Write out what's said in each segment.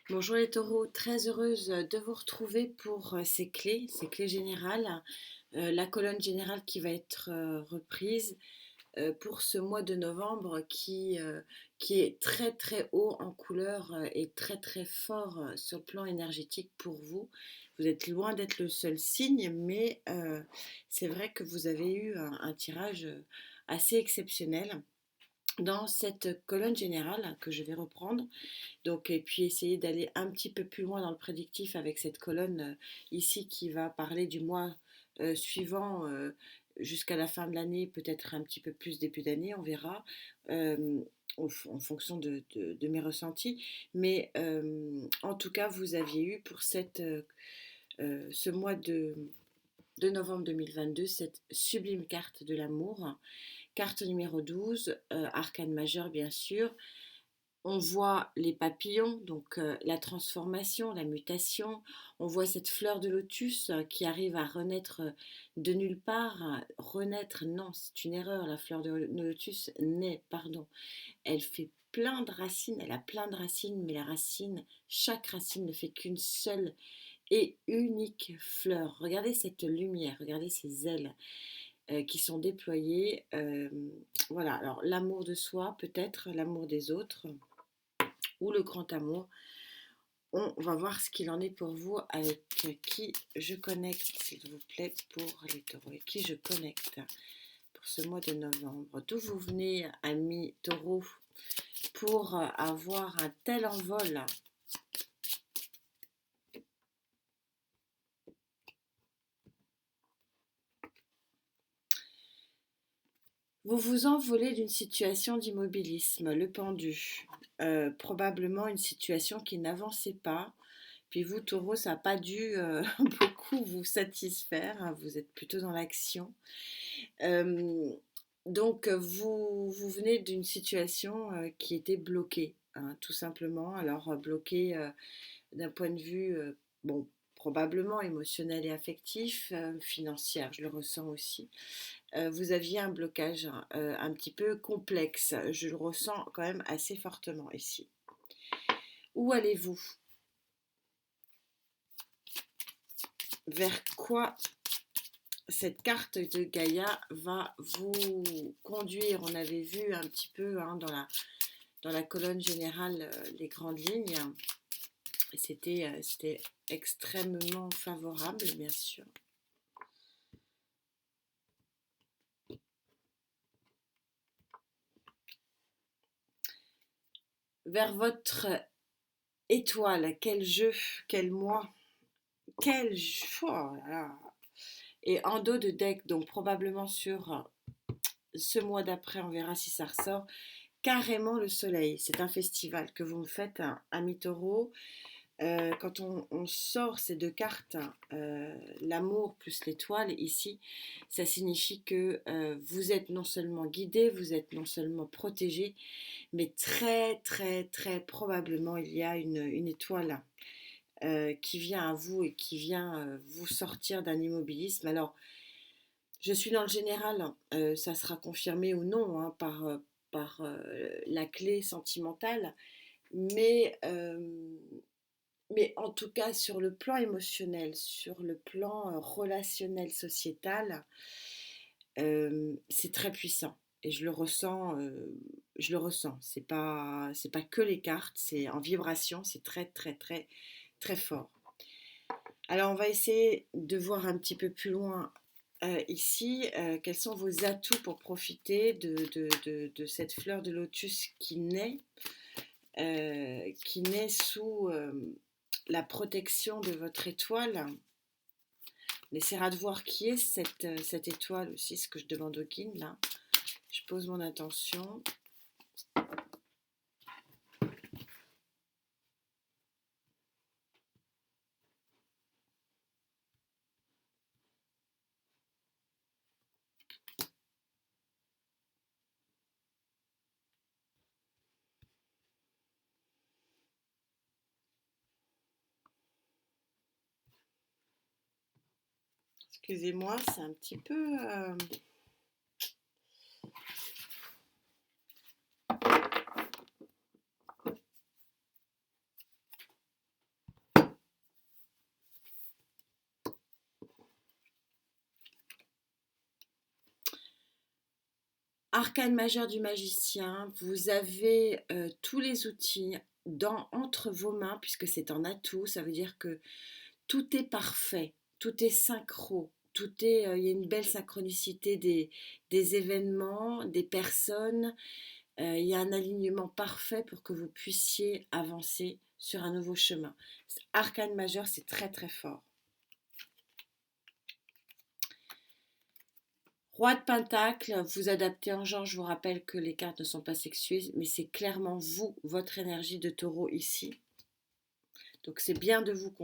Bonjour les taureaux, très heureuse de vous retrouver pour ces clés générales, la colonne générale qui va être reprise pour ce mois de novembre qui est très très haut en couleur et très très fort sur le plan énergétique pour vous. Vous êtes loin d'être le seul signe, mais c'est vrai que vous avez eu un tirage assez exceptionnel dans cette colonne générale que je vais reprendre. Donc, et puis essayer d'aller un petit peu plus loin dans le prédictif avec cette colonne ici qui va parler du mois suivant jusqu'à la fin de l'année, peut-être un petit peu plus début d'année, on verra, euh, en fonction de mes ressentis. Mais en tout cas, vous aviez eu pour ce mois de novembre 2022 cette sublime carte de l'amour, carte numéro 12, arcane majeur bien sûr. On voit les papillons, donc la transformation, la mutation. On voit cette fleur de lotus qui arrive à renaître de nulle part. Renaître, non, c'est une erreur. La fleur de lotus naît, pardon. Elle fait plein de racines, elle a plein de racines, mais la racine, chaque racine ne fait qu'une seule et unique fleur. Regardez cette lumière, regardez ces ailes qui sont déployées. Voilà, alors l'amour de soi, peut-être l'amour des autres ou le grand amour. On va voir ce qu'il en est pour vous, avec qui je connecte, s'il vous plaît, pour les taureaux. Et qui je connecte pour ce mois de novembre. D'où vous venez, amis taureaux, pour avoir un tel envol? Vous vous envolez d'une situation d'immobilisme, le pendu. Probablement une situation qui n'avançait pas. Puis vous, taureau, ça n'a pas dû beaucoup vous satisfaire, hein. Vous êtes plutôt dans l'action. Euh, donc, vous venez d'une situation qui était bloquée, hein, tout simplement. Alors, bloquée d'un point de vue, bon, probablement émotionnel et affectif, financière, je le ressens aussi. Vous aviez un blocage un petit peu complexe, je le ressens quand même assez fortement ici. Où allez-vous? Vers quoi cette carte de Gaïa va vous conduire? On avait vu un petit peu hein, dans la colonne générale les grandes lignes. C'était extrêmement favorable, bien sûr. Vers votre étoile, quel jeu, quel mois, quel jeu, oh là là. Et en dos de deck, donc probablement sur ce mois d'après, on verra si ça ressort, carrément le soleil. C'est un festival que vous me faites, un ami taureau. Quand on sort ces deux cartes, l'amour plus l'étoile ici, ça signifie que vous êtes non seulement guidé, vous êtes non seulement protégé, mais très très très probablement il y a une étoile qui vient à vous et qui vient vous sortir d'un immobilisme. Alors, je suis dans le général, ça sera confirmé ou non hein, par la clé sentimentale, mais mais en tout cas, sur le plan émotionnel, sur le plan relationnel, sociétal, c'est très puissant. Et je le ressens. C'est pas que les cartes, c'est en vibration, c'est très, très, très, très fort. Alors, on va essayer de voir un petit peu plus loin ici. Quels sont vos atouts pour profiter de cette fleur de lotus qui naît sous la protection de votre étoile. On essaiera de voir qui est cette étoile aussi, ce que je demande au guide là. Je pose mon attention. Excusez-moi, c'est un petit peu... Arcane majeur du magicien, vous avez tous les outils entre vos mains, puisque c'est un atout, ça veut dire que tout est parfait, tout est synchro, il y a une belle synchronicité des événements, des personnes, il y a un alignement parfait pour que vous puissiez avancer sur un nouveau chemin. Arcane majeur, c'est très très fort. Roi de Pentacle, vous adaptez en genre, je vous rappelle que les cartes ne sont pas sexuées, mais c'est clairement vous, votre énergie de taureau ici. Donc c'est bien de vous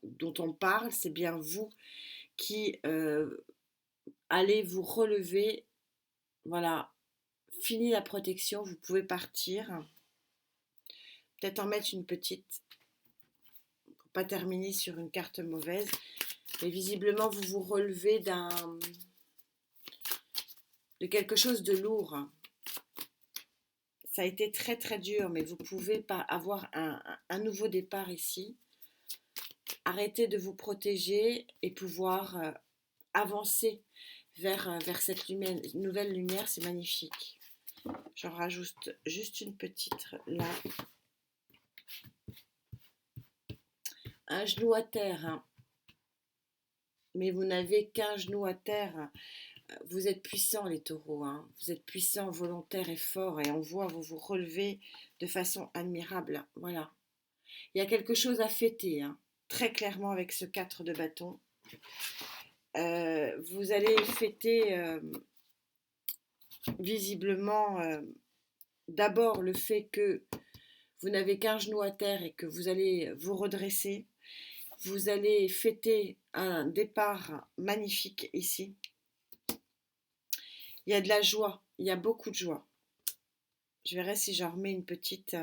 dont on parle, c'est bien vous qui allez vous relever. Voilà, fini la protection, vous pouvez partir. Peut-être en mettre une petite, pour pas terminer sur une carte mauvaise. Mais visiblement, vous vous relevez de quelque chose de lourd. Ça a été très très dur, mais vous pouvez pas avoir un nouveau départ ici. Arrêtez de vous protéger et pouvoir avancer vers cette nouvelle lumière, c'est magnifique. J'en rajoute juste une petite là. Un genou à terre, hein. Mais vous n'avez qu'un genou à terre. Vous êtes puissants les taureaux, hein. Vous êtes puissants, volontaires et forts, et on voit vous vous relever de façon admirable. Voilà. Il y a quelque chose à fêter, hein, très clairement avec ce 4 de bâton. Vous allez fêter visiblement d'abord le fait que vous n'avez qu'un genou à terre et que vous allez vous redresser. Vous allez fêter un départ magnifique ici. Il y a de la joie, il y a beaucoup de joie. Je verrai si j'en remets une petite.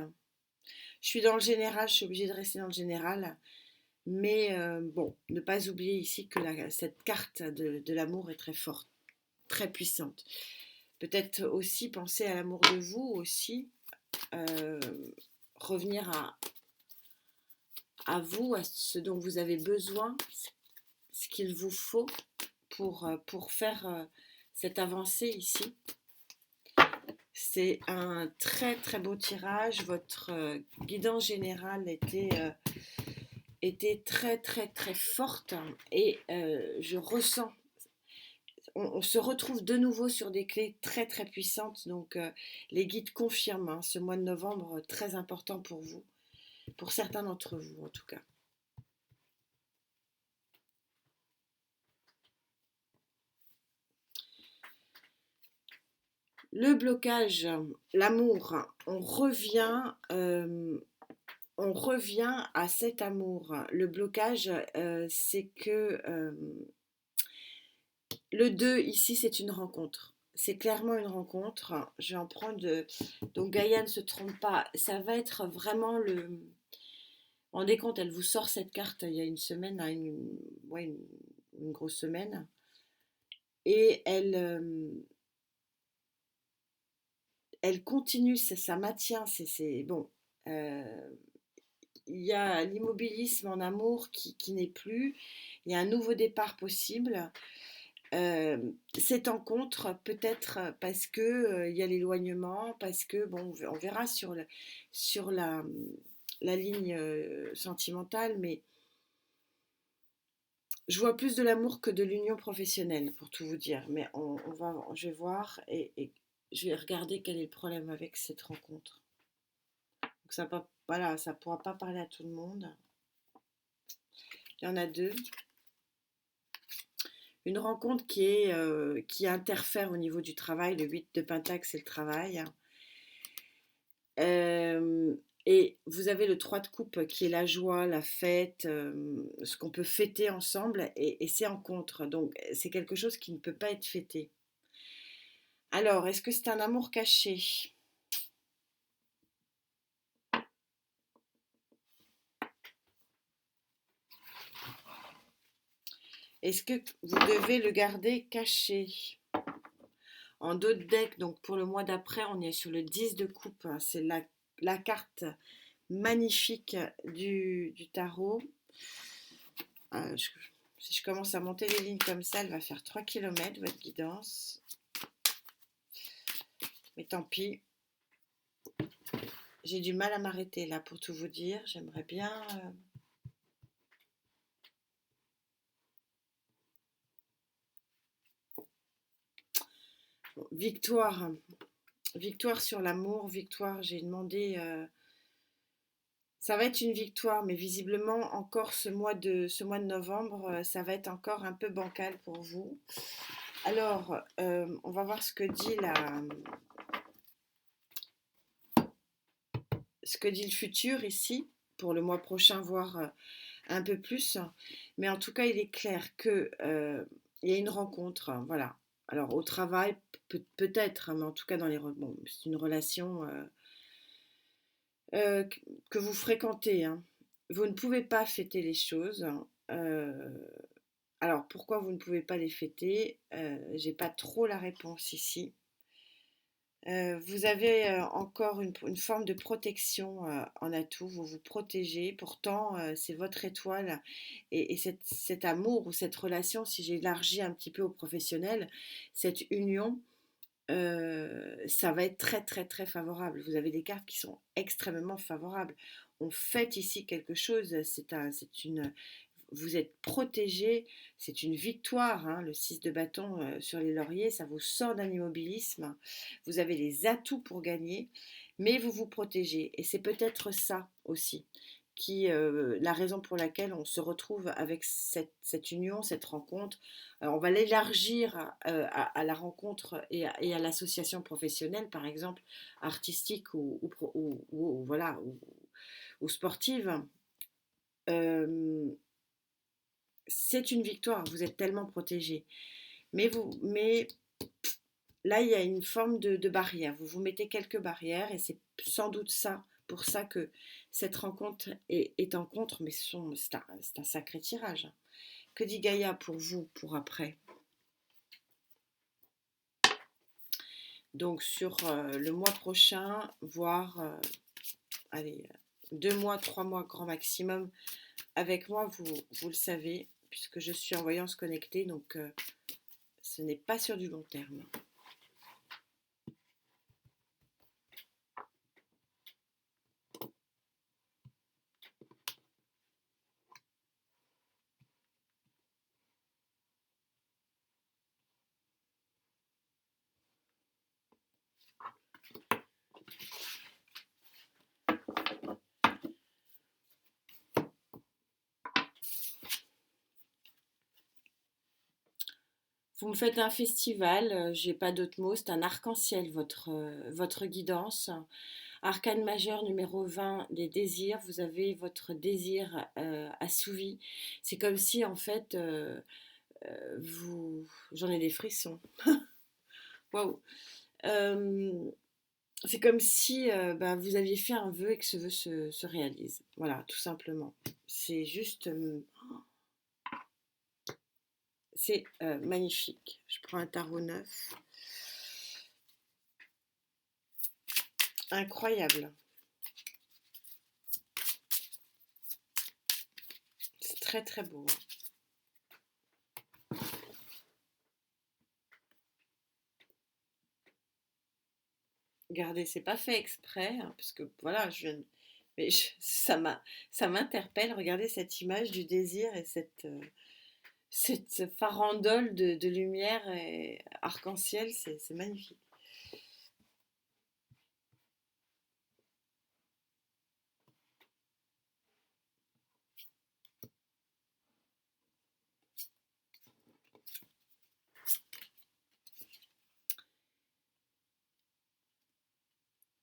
Je suis dans le général, je suis obligée de rester dans le général. Mais bon, ne pas oublier ici que cette carte de l'amour est très forte, très puissante. Peut-être aussi penser à l'amour de vous aussi, euh, revenir à vous, à ce dont vous avez besoin, ce qu'il vous faut pour faire cette avancée ici. C'est un très très beau tirage. Votre guidance générale était très très très forte et je ressens, on se retrouve de nouveau sur des clés très très puissantes, donc les guides confirment hein, ce mois de novembre très important pour vous, pour certains d'entre vous en tout cas. Le blocage, l'amour, on revient à cet amour. Le blocage, c'est que le 2 ici, c'est une rencontre. C'est clairement une rencontre. Je vais en prendre. Donc Gaïa ne se trompe pas. Ça va être vraiment le. Vous vous rendez compte, elle vous sort cette carte il y a une semaine, hein, ouais, une grosse semaine. Et elle continue, ça maintient. Bon. Il y a l'immobilisme en amour qui n'est plus. Il y a un nouveau départ possible. Cette rencontre, peut-être parce que il y a l'éloignement, parce que, bon, on verra sur la ligne sentimentale, mais je vois plus de l'amour que de l'union professionnelle, pour tout vous dire. Mais je vais voir et je vais regarder quel est le problème avec cette rencontre. Donc voilà, ça pourra pas parler à tout le monde. Il y en a deux. Une rencontre qui interfère au niveau du travail. Le 8 de Pentacle, c'est le travail. Et vous avez le 3 de coupe qui est la joie, la fête, ce qu'on peut fêter ensemble. Et c'est en contre. Donc, c'est quelque chose qui ne peut pas être fêté. Alors, est-ce que c'est un amour caché ? Est-ce que vous devez le garder caché ? En d'autres decks, donc pour le mois d'après, on est sur le 10 de coupe. C'est la carte magnifique du tarot. Si je commence à monter les lignes comme ça, elle va faire 3 km, votre guidance. Mais tant pis, j'ai du mal à m'arrêter là pour tout vous dire. J'aimerais bien... Victoire, victoire sur l'amour, victoire, j'ai demandé... ça va être une victoire, mais visiblement encore ce mois de novembre, ça va être encore un peu bancal pour vous. Alors, on va voir ce que dit le futur ici, pour le mois prochain, voire un peu plus. Mais en tout cas, il est clair que il y a une rencontre, voilà. Alors au travail, peut-être, hein, mais en tout cas bon, c'est une relation que vous fréquentez, hein. Vous ne pouvez pas fêter les choses. Euh, alors pourquoi vous ne pouvez pas les fêter? J'ai pas trop la réponse ici. Vous avez encore une forme de protection en atout, vous vous protégez, pourtant c'est votre étoile et cet amour ou cette relation, si j'élargis un petit peu au professionnel, cette union, ça va être très très très favorable. Vous avez des cartes qui sont extrêmement favorables. On fête ici quelque chose, vous êtes protégé, c'est une victoire, hein, le 6 de bâton sur les lauriers, ça vous sort d'un immobilisme, vous avez les atouts pour gagner, mais vous vous protégez. Et c'est peut-être ça aussi, la raison pour laquelle on se retrouve avec cette union, cette rencontre. On va l'élargir à la rencontre et à l'association professionnelle, par exemple, artistique voilà, ou sportive. Euh, c'est une victoire, vous êtes tellement protégé. Mais là, il y a une forme de barrière. Vous vous mettez quelques barrières et c'est sans doute ça, pour ça que cette rencontre est en contre, mais c'est un sacré tirage. Que dit Gaïa pour vous, pour après? Donc sur le mois prochain, voire allez, 2 mois, 3 mois grand maximum, avec moi, vous le savez, puisque je suis en voyance connectée, donc ce n'est pas sur du long terme. Vous me faites un festival, j'ai pas d'autres mots, c'est un arc-en-ciel votre guidance. Arcane majeur numéro 20 des désirs, vous avez votre désir assouvi. C'est comme si en fait vous... J'en ai des frissons. Waouh. Euh, c'est comme si bah, vous aviez fait un vœu et que ce vœu se réalise. Voilà, tout simplement. C'est juste... c'est magnifique. Je prends un tarot neuf. Incroyable. C'est très très beau. Regardez, c'est pas fait exprès, hein, parce que voilà, mais ça m'interpelle. Regardez cette image du désir et cette farandole de lumière et arc-en-ciel, c'est magnifique.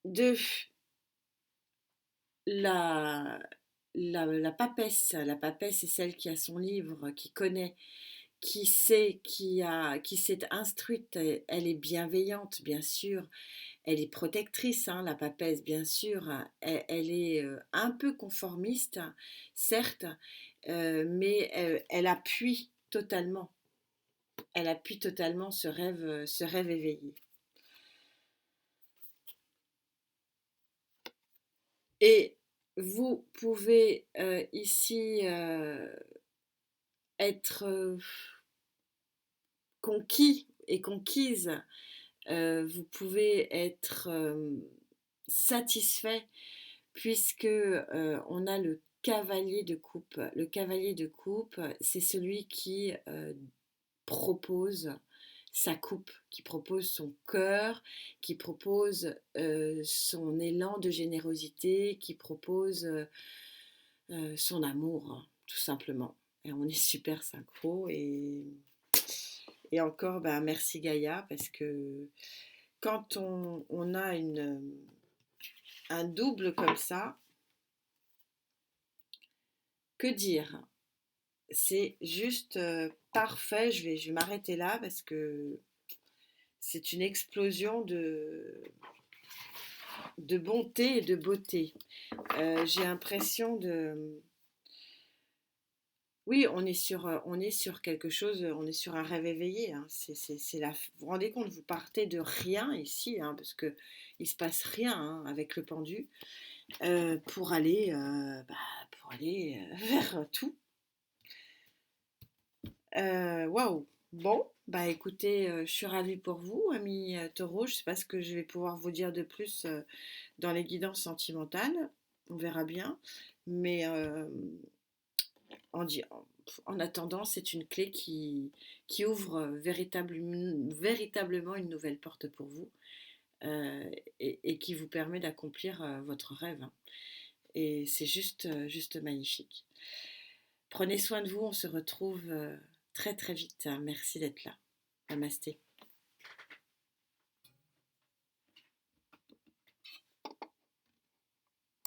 De la, la papesse, c'est celle qui a son livre, qui connaît, qui sait, qui s'est instruite. Elle est bienveillante, bien sûr. Elle est protectrice, hein, la papesse, bien sûr. Elle est un peu conformiste, certes, mais elle appuie totalement. Elle appuie totalement ce rêve éveillé. Et vous pouvez ici être conquis et conquise Vous pouvez être satisfait puisque on a le cavalier de coupe. Le cavalier de coupe, c'est celui qui propose sa coupe, qui propose son cœur, qui propose son élan de générosité, qui propose son amour, tout simplement. Et on est super synchro et encore, ben, merci Gaïa, parce que quand on a un double comme ça, que dire? C'est juste parfait. Je vais m'arrêter là parce que c'est une explosion de bonté et de beauté. J'ai l'impression de... Oui, on est sur quelque chose, on est sur un rêve éveillé, hein. Vous vous rendez compte, vous partez de rien ici, hein, parce que il se passe rien, hein, avec le pendu, pour aller, pour aller vers tout. Waouh! Bon, bah écoutez, je suis ravie pour vous, ami taureau. Je ne sais pas ce que je vais pouvoir vous dire de plus dans les guidances sentimentales. On verra bien. Mais en, di- en attendant, c'est une clé qui ouvre véritablement une nouvelle porte pour vous euh, et qui vous permet d'accomplir votre rêve, hein. Et c'est juste magnifique. Prenez soin de vous, on se retrouve très très vite, hein. Merci d'être là. Namasté.